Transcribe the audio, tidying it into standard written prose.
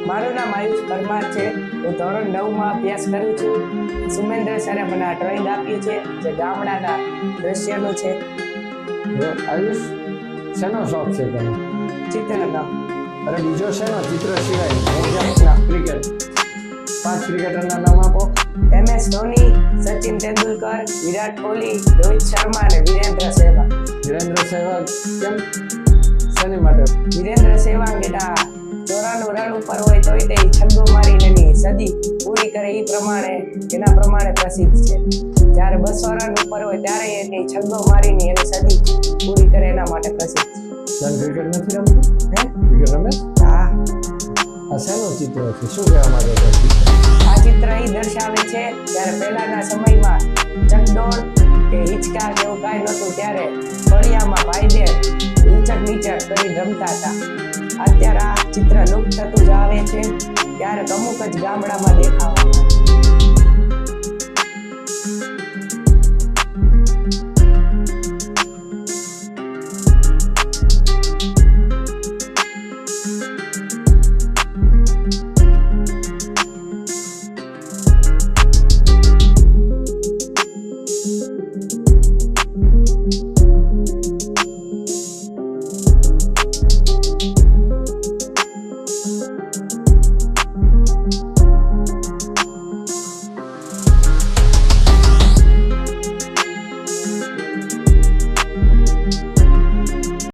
મારું નામ આયુષ પરમાર છે. હું ધોરણ 9 માં અભ્યાસ કરું છું. સુમેન્દ્ર સરે મને આ ડ્રોઈંગ આપ્યું છે જે ગામડાના દ્રશ્યનું છે. આયુષ, શેનો શોખ છે તને? ચિત્રનો. અરે બીજો શેનો? ચિત્ર સિવાય ક્રિકેટ. 5 ક્રિકેટરના નામ આપો. MS ધોની, સચિન તેંડુલકર, વિરાટ કોહલી, રોહિત શર્મા અને વિરેન્દ્ર સહેવાગ. વિરેન્દ્ર સહેવાગ કેમ? શેની માટે? વિરેન્દ્ર સહેવાગ એના 94 રન ઉપર હોય તોય તે છગ્ગો મારીને એની સદી પૂરી કરે એના પ્રમાણે પ્રસિદ્ધ છે. જ્યારે 200 રન ઉપર હોય ત્યારે એની છગ્ગો મારીને એની સદી પૂરી કરે એના માટે પ્રસિદ્ધ છે. તને ક્રિકેટ નથી રમતું? ક્રિકેટ રમે? હા. આ શેનું ચિત્ર છે? શું કહેવા માંગે છે? આ ચિત્ર એ દર્શાવે છે જ્યારે પહેલાના સમયમાં ચકડોળ કે હિંચકા કે એવું કાંઈ નહોતું ત્યારે ફળિયામાં ભાઈબેન ઊંચક નીચક કરી રમતા હતા. અત્યારે આ ચિત્ર લુપ્ત થતું જ આવે છે. ત્યારે અમુક જ ગામડામાં દેખાવા